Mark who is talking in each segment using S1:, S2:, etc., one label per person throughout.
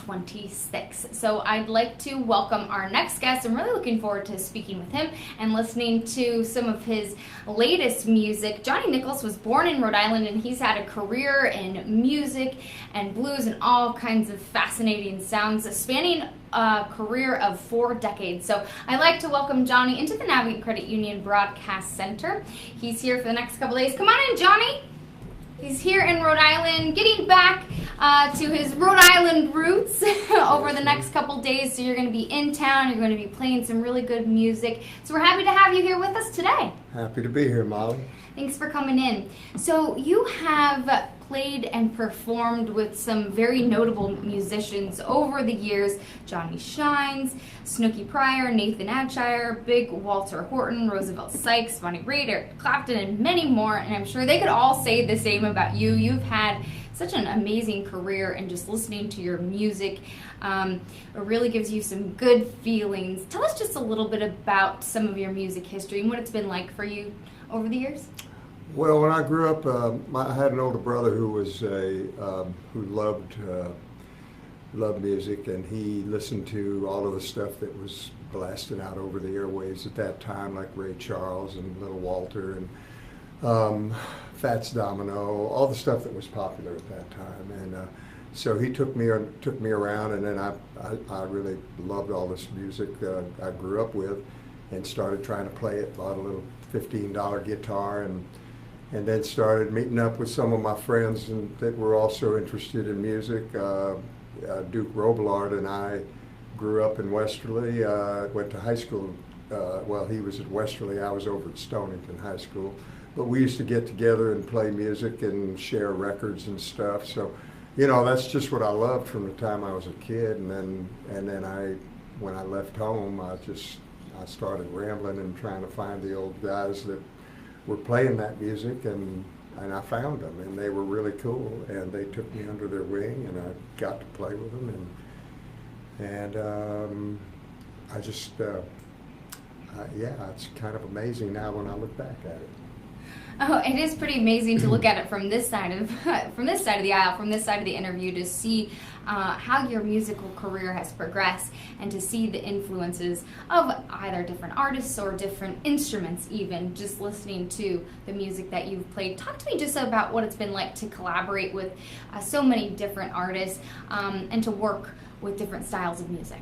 S1: 2026. So I'd like to welcome our next guest. I'm really looking forward to speaking with him and listening to some of his latest music. Johnny Nichols was born in Rhode Island, and he's had a career in music and blues and all kinds of fascinating sounds, spanning a career of 4 decades. So I'd like to welcome Johnny into the Navigate Credit Union Broadcast Center. He's here for the next couple days. Come on in, Johnny. He's here in Rhode Island, getting back to his Rhode Island roots over the next couple days. So you're going to be in town, you're going to be playing some really good music. So we're happy to have you here with us today.
S2: Happy to be here, Molly.
S1: Thanks for coming in. So you have played and performed with some very notable musicians over the years: Johnny Shines, Snooky Pryor, Nathan Adshire, Big Walter Horton, Roosevelt Sykes, Bonnie Raitt, Eric Clapton, and many more. And I'm sure they could all say the same about you. You've had such an amazing career, and just listening to your music, it really gives you some good feelings. Tell us just a little bit about some of your music history and what it's been like for you over the years.
S2: Well, when I grew up, I had an older brother who was who loved music, and he listened to all of the stuff that was blasted out over the airwaves at that time, like Ray Charles and Little Walter and Fats Domino, all the stuff that was popular at that time. And so he took me around, and then I really loved all this music I grew up with, and started trying to play it. Bought a little $15 guitar, and then started meeting up with some of my friends that were also interested in music. Duke Robillard and I grew up in Westerly, went to high school. Well, he was at Westerly, I was over at Stonington High School. But we used to get together and play music and share records and stuff. So, you know, that's just what I loved from the time I was a kid. And then when I left home, I started rambling and trying to find the old guys that were playing that music, and I found them, and they were really cool, and they took me under their wing, and I got to play with them, and I just yeah, it's kind of amazing now when I look back at it.
S1: Oh, it is pretty amazing to look at it from this side of the aisle, from this side of the interview, to see how your musical career has progressed, and to see the influences of either different artists or different instruments, even just listening to the music that you've played. Talk to me just about what it's been like to collaborate with so many different artists and to work with different styles of music.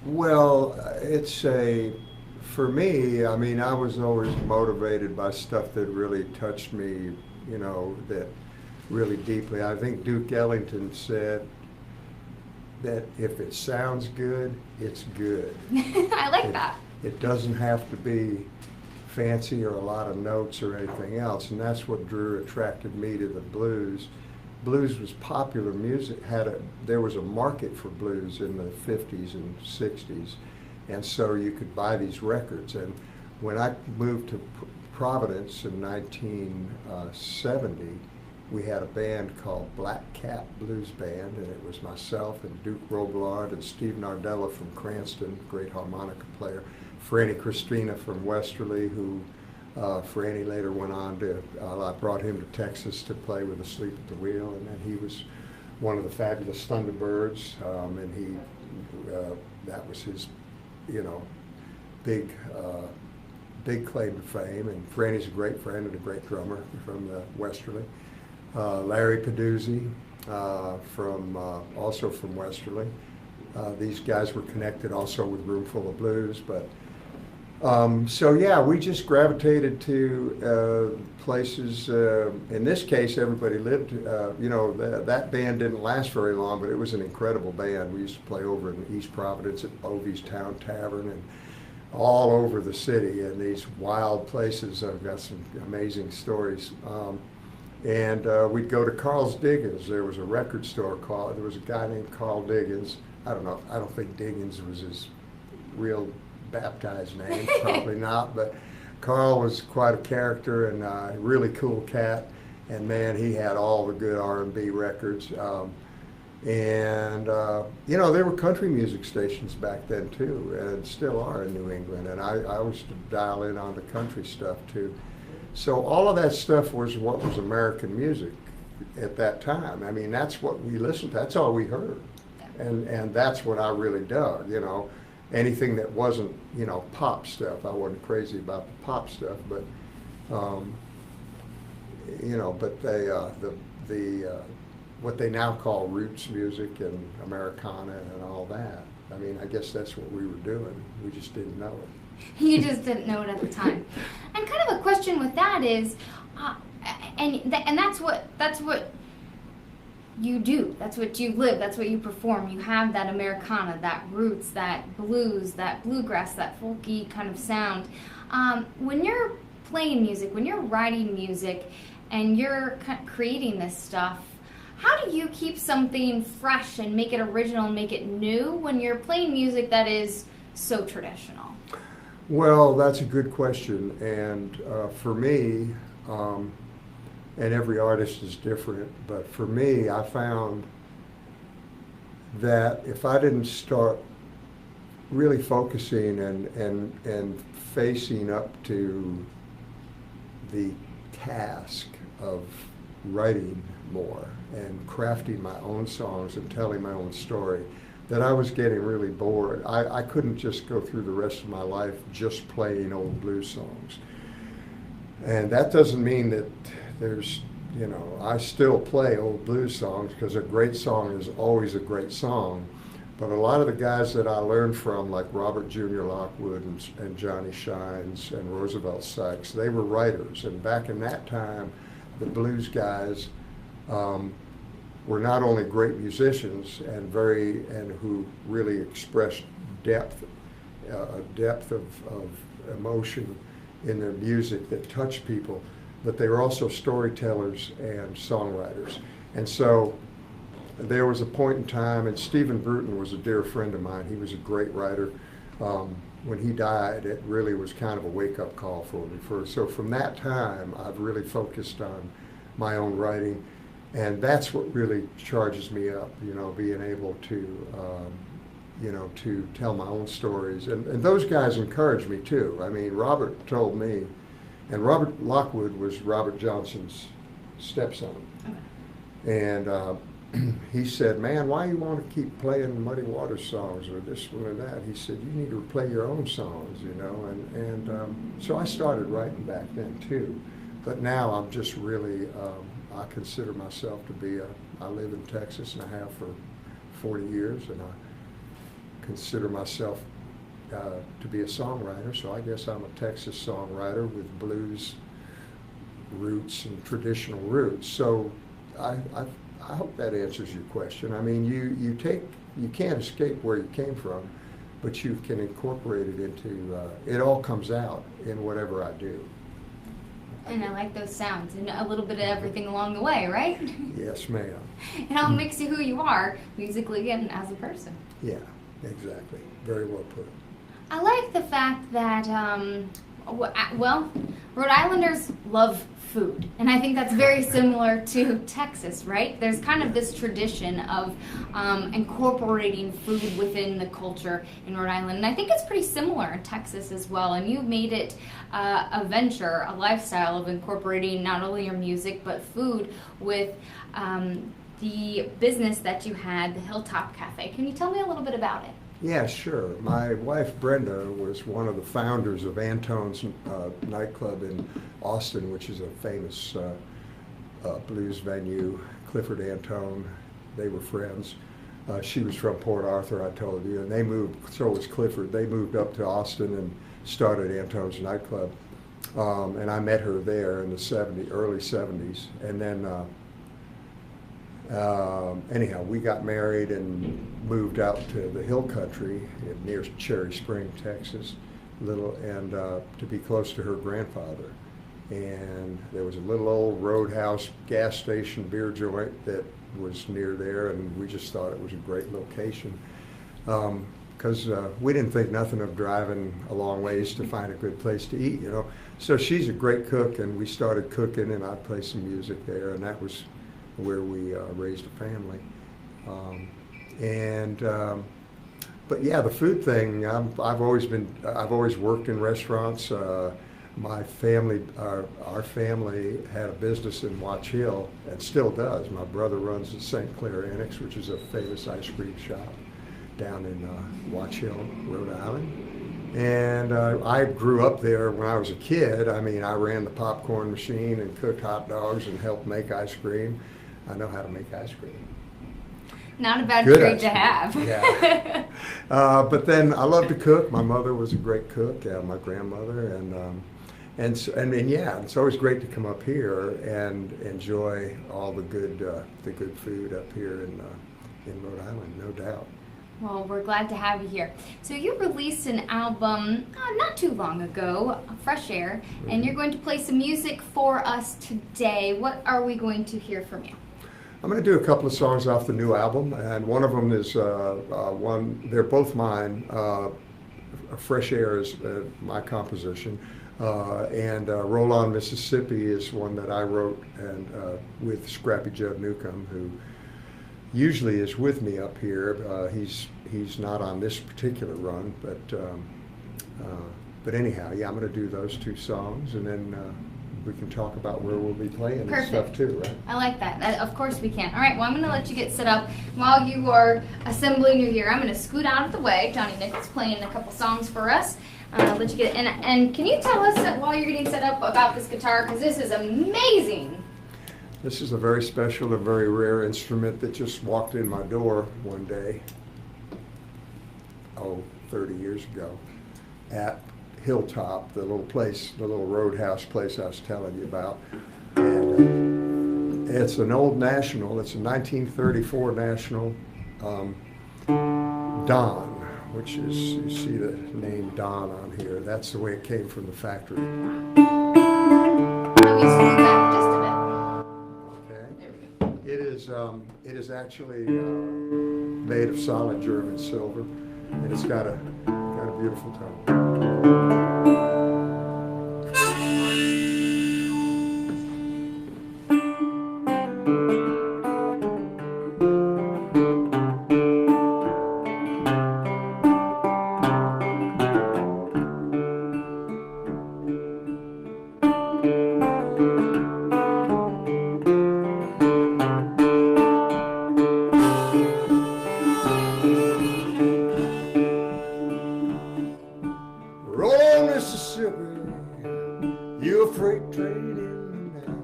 S2: Well, for me, I mean, I was always motivated by stuff that really touched me, you know, that really deeply. I think Duke Ellington said that if it sounds good, it's good.
S1: I like that.
S2: It doesn't have to be fancy or a lot of notes or anything else, and that's what attracted me to the blues. Blues was popular music. There was a market for blues in the 50s and 60s. And so you could buy these records. And when I moved to Providence in 1970, we had a band called Black Cat Blues Band, and it was myself and Duke Robillard and Steve Nardella from Cranston, great harmonica player, Franny Christina from Westerly, who Franny later went on to, I brought him to Texas to play with Asleep at the Wheel, and then he was one of the fabulous Thunderbirds, and that was his, you know, big claim to fame. And Franny's a great friend and a great drummer from Westerly. Larry Peduzzi also from Westerly. These guys were connected also with Roomful of Blues. But so yeah, we just gravitated to places. In this case, everybody lived. You know, that band didn't last very long, but it was an incredible band. We used to play over in East Providence at Bovie's Town Tavern and all over the city in these wild places. I've got some amazing stories. And we'd go to Carl's Diggins. There was a record store called. There was a guy named Carl Diggins. I don't think Diggins was his real baptized name, probably not, but Carl was quite a character and a really cool cat, and man, he had all the good R&B records. And you know, there were country music stations back then too, and still are in New England, and I used to dial in on the country stuff too. So all of that stuff was what was American music at that time. I mean, that's what we listened to. That's all we heard. And that's what I really dug, you know. Anything that wasn't, you know, pop stuff. I wasn't crazy about the pop stuff, but, you know, but they, what they now call roots music and Americana and all that. I mean, I guess that's what we were doing. We just didn't know it.
S1: You just didn't know it at the time. And kind of a question with that is, and that's what you do. That's what you live. That's what you perform. You have that Americana, that roots, that blues, that bluegrass, that folky kind of sound. When you're playing music, when you're writing music, and you're creating this stuff, how do you keep something fresh and make it original and make it new when you're playing music that is so traditional?
S2: Well, that's a good question. And for me, and every artist is different, but for me, I found that if I didn't start really focusing and facing up to the task of writing more and crafting my own songs and telling my own story, that I was getting really bored. I couldn't just go through the rest of my life just playing old blues songs. And that doesn't mean that there's, you know, I still play old blues songs because a great song is always a great song. But a lot of the guys that I learned from, like Robert Jr. Lockwood and Johnny Shines and Roosevelt Sykes, they were writers. And back in that time, the blues guys were not only great musicians and who really expressed depth, a depth of emotion in their music that touched people, but they were also storytellers and songwriters. And so there was a point in time, and Stephen Bruton was a dear friend of mine. He was a great writer. When he died, it really was kind of a wake-up call for me. So from that time, I've really focused on my own writing, and that's what really charges me up, you know, being able to, you know, to tell my own stories. And those guys encouraged me too. I mean, Robert told me, and Robert Lockwood was Robert Johnson's stepson. And he said, man, why you want to keep playing Muddy Waters songs or this one or that? He said, you need to play your own songs, you know. And so I started writing back then too. But now I'm just really, I consider myself to be I live in Texas and I have for 40 years, and I consider myself to be a songwriter, so I guess I'm a Texas songwriter with blues roots and traditional roots. So I hope that answers your question. I mean, you can't escape where you came from, but you can incorporate it into, it all comes out in whatever I do.
S1: And I like those sounds and a little bit of everything along the way, right?
S2: Yes, ma'am.
S1: It all makes you who you are, musically and as a person.
S2: Yeah, exactly. Very well put.
S1: I like the fact that, well, Rhode Islanders love food. And I think that's very similar to Texas, right? There's kind of this tradition of incorporating food within the culture in Rhode Island. And I think it's pretty similar in Texas as well. And you made it a venture, a lifestyle of incorporating not only your music, but food with the business that you had, the Hilltop Cafe. Can you tell me a little bit about it?
S2: Yeah, sure. My wife Brenda was one of the founders of Antone's nightclub in Austin, which is a famous blues venue. Clifford Antone, they were friends. She was from Port Arthur, I told you, and they moved, so was Clifford. They moved up to Austin and started Antone's nightclub. And I met her there in the early 70s. And then anyhow, we got married and moved out to the hill country near Cherry Spring, Texas, to be close to her grandfather. And there was a little old roadhouse, gas station, beer joint that was near there, and we just thought it was a great location. Because we didn't think nothing of driving a long ways to find a good place to eat, you know. So she's a great cook, and we started cooking, and I'd play some music there, and that was where we raised a family. But yeah, the food thing, I've always worked in restaurants. my family, our family had a business in Watch Hill and still does. My brother runs the St. Clair Annex, which is a famous ice cream shop down in Watch Hill, Rhode Island. And I grew up there when I was a kid. I mean, I ran the popcorn machine and cooked hot dogs and helped make ice cream. I know how to make ice cream.
S1: Not a bad
S2: Good
S1: trait
S2: ice
S1: to
S2: cream.
S1: have.
S2: Yeah. But then I love to cook. My mother was a great cook, my grandmother, and yeah, it's always great to come up here and enjoy all the good food up here in Rhode Island, no doubt.
S1: Well, we're glad to have you here. So you released an album not too long ago, Fresh Air, and you're going to play some music for us today. What are we going to hear from you?
S2: I'm going to do a couple of songs off the new album, and one of them is they're both mine. Fresh Air is my composition, and Roll On Mississippi is one that I wrote and with Scrappy Judd Newcomb, who usually is with me up here. He's not on this particular run, but anyhow, yeah, I'm going to do those two songs, and then we can talk about where we'll be playing and stuff too, right?
S1: I like that. Of course we can. All right, well, I'm going to let you get set up. While you are assembling your gear, I'm going to scoot out of the way. Johnny Nichols playing a couple songs for us. Let you get and can you tell us while you're getting set up about this guitar, because this is amazing.
S2: This is a very special and very rare instrument that just walked in my door one day, 30 years ago, at Hilltop, the little roadhouse place I was telling you about. And it's an old National. It's a 1934 National Don, which is, you see the name Don on here. That's the way it came from the factory. It is actually made of solid German silver, and it's got a beautiful tone. You're a freight train in the night.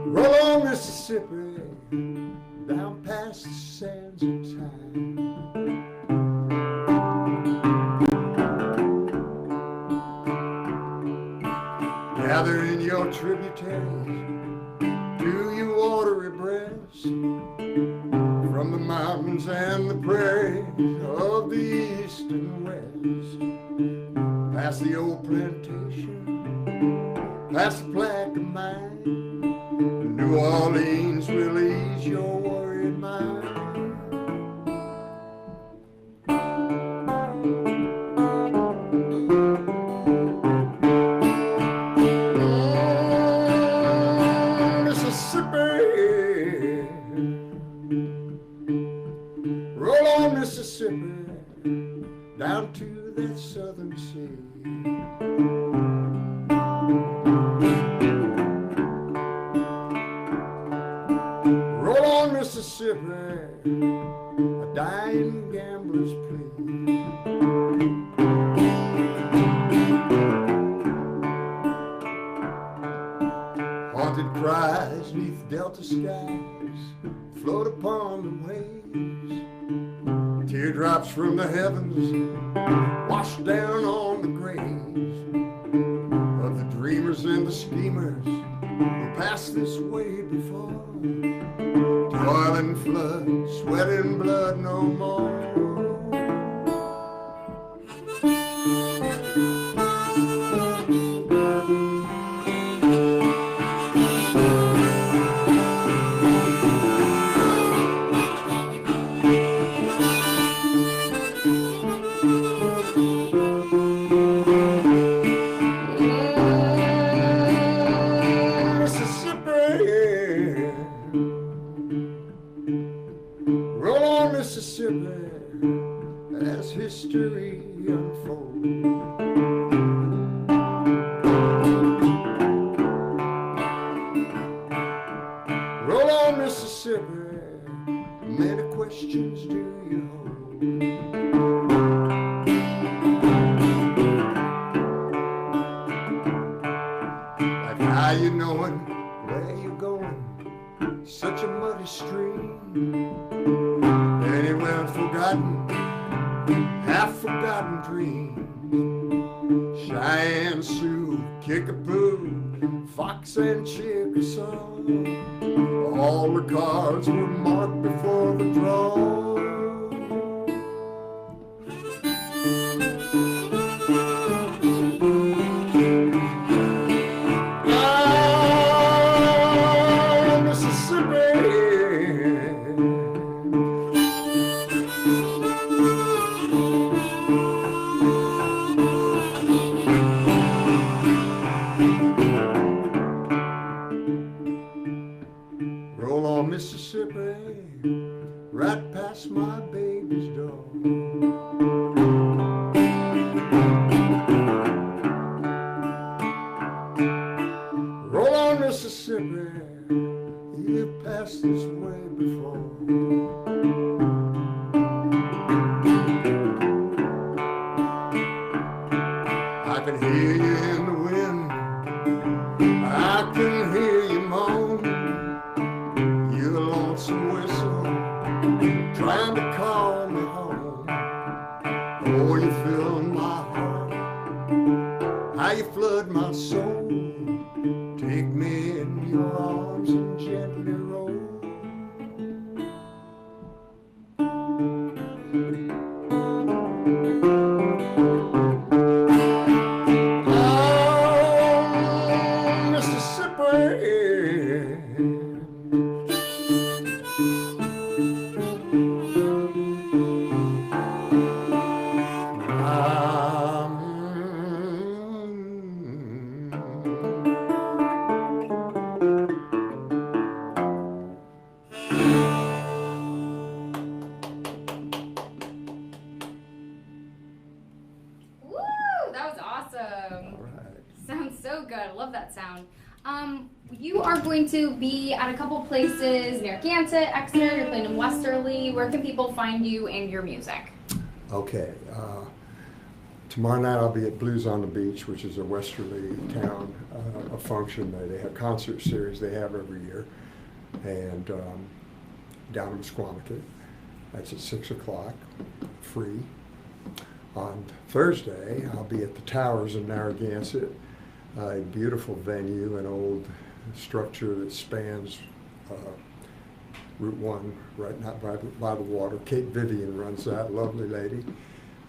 S2: Roll on, Mississippi, down past the sands of time. Gather in your tributaries to your watery breast, from the mountains and the prairies of the east and west, past the old plantation, past the Plaquemine, New Orleans will ease your worried mind. Mississippi, down to that southern sea. Roll on, Mississippi, a dying gambler's plea. Haunted cries neath Delta skies float upon the waves. Teardrops from the heavens wash down on the graves of the dreamers and the schemers who passed this way before. Toil and flood, sweat and blood no more. Mississippi, questions do you hold? Like how you knowing where you're going? Such a muddy stream. Anywhere forgotten, half-forgotten dreams. Cheyenne, Sioux, Kickapoo, Fox and Chickasaw. All the cards were marked before the draw. Oh, Mississippi. Roll on, Mississippi, right past my baby's door. Roll on, Mississippi, you passed this way before. I can hear you in the wind, I can hear you moan. Your lonesome whistle, trying to call me home. Oh, you fill my heart, how you flood my soul. Take me in your arms and gently roll. Oh, Mississippi.
S1: Woo! That was awesome.
S2: All right.
S1: Sounds so good. I love that sound. You are going to be at a couple places, Narragansett, Exeter, you're playing in Westerly. Where can people find you and your music?
S2: Okay. Tomorrow night I'll be at Blues on the Beach, which is a Westerly town, a function. They have a concert series they have every year, and down in Squamicut. That's at 6 o'clock, free. On Thursday, I'll be at the Towers in Narragansett, a beautiful venue, an old structure that spans Route 1, right not by the water. Kate Vivian runs that, lovely lady,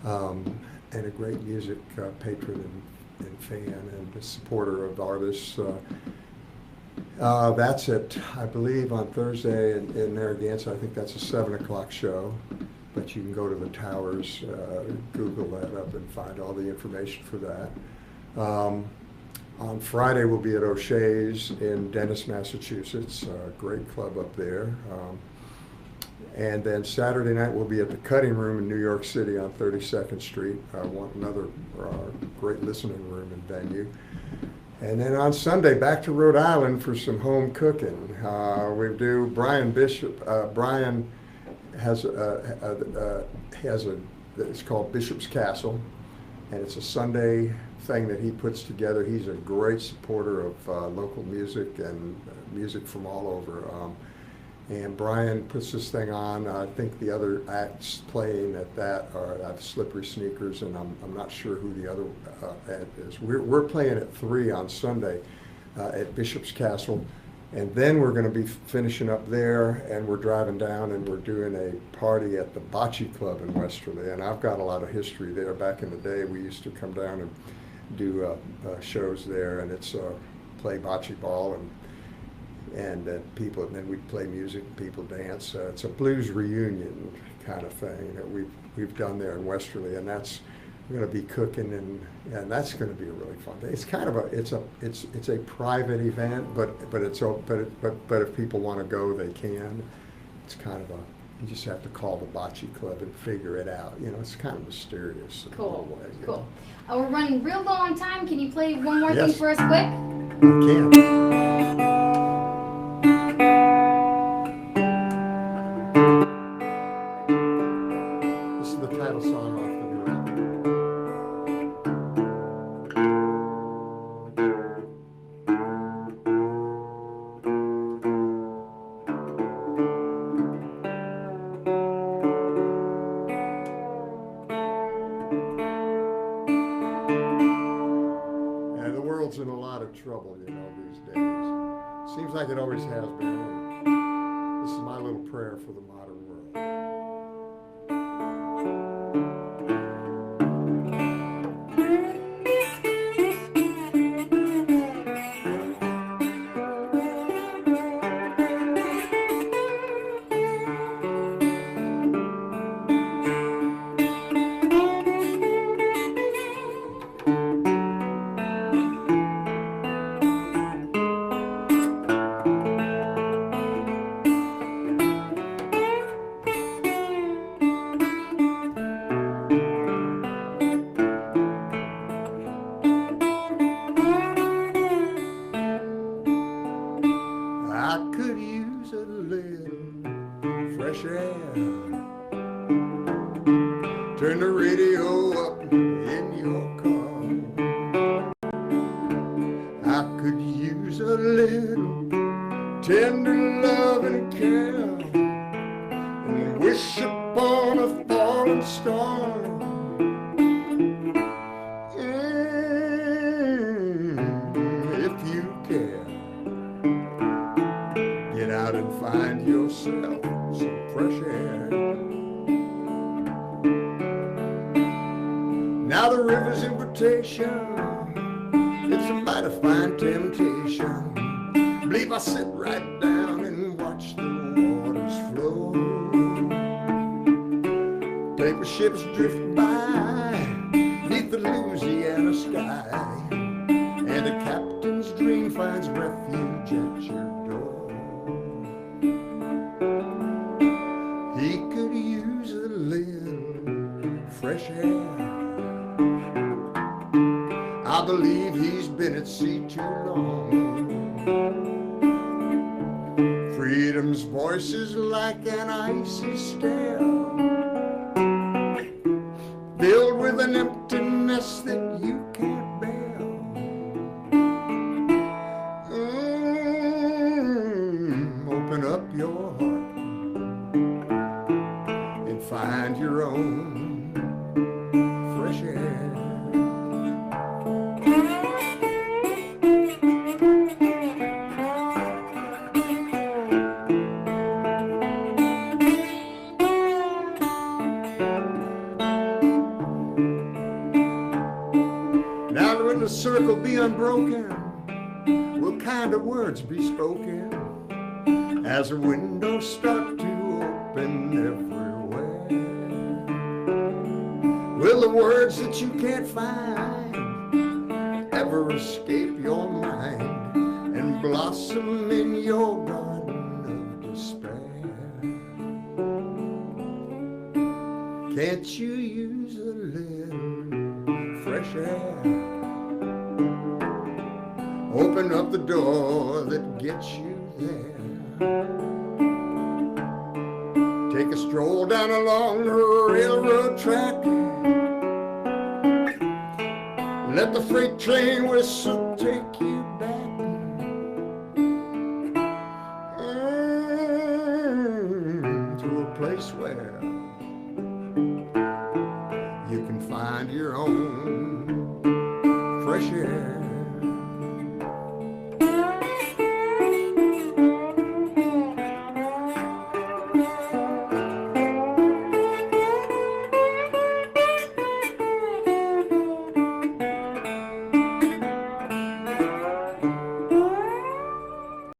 S2: and a great music patron and fan and a supporter of artists. That's at, I believe, on Thursday in Narragansett. I think that's a 7 o'clock show. But you can go to the Towers, Google that up and find all the information for that. On Friday, we'll be at O'Shea's in Dennis, Massachusetts, a great club up there. And then Saturday night, we'll be at the Cutting Room in New York City on 32nd Street, another great listening room and venue. And then on Sunday, back to Rhode Island for some home cooking. We do Brian Bishop. Brian has it's called Bishop's Castle, and it's a Sunday thing that he puts together. He's a great supporter of local music and music from all over. And Brian puts this thing on. I think the other acts playing at that are at Slippery Sneakers, and I'm not sure who the other act is. We're playing at 3 on Sunday at Bishop's Castle. And then we're going to be finishing up there, and we're driving down, and we're doing a party at the Bocce Club in Westerly. And I've got a lot of history there. Back in the day, we used to come down and do shows there, and it's play bocce ball and people, and then we'd play music and people dance. It's a blues reunion kind of thing that we've done there in Westerly, and that's. We're going to be cooking, and that's going to be a really fun day. It's kind of it's a private event, but if people want to go, they can. It's kind of you just have to call the Bocce Club and figure it out. You know, it's kind of mysterious.
S1: Cool.
S2: In a way,
S1: Cool. We're running real low on time. Can you play one more
S2: Yes.
S1: thing for us, quick?
S2: I can. know, these days. Seems like it always has been. This is my little prayer for the modern world. I could use a little fresh air. Turn the radio up in your car. I could use a little tender love and care, and wish upon a falling star. If you care, get out and find yourself some fresh air. Now the river's invitation, it's a mighty fine temptation. Believe I sit right down and watch the waters flow. Paper ships drift by neath the Louisiana sky, and a captain's dream finds refuge at your door. He could use a little fresh air. I believe he's been at sea too long. Freedom's voice is like an icy stare, filled with an emptiness that you can't bear. Open up your heart and find your own fresh air. Now when the circle be unbroken, will kind of words be spoken as the windows start to open everywhere? Will the words that you can't find ever escape your mind and blossom in your garden of despair? Can't you use a little fresh air? Open up the door that gets you there. Take a stroll down along the railroad track. Let the freight train whistle take you back to a place where you can find your own fresh air.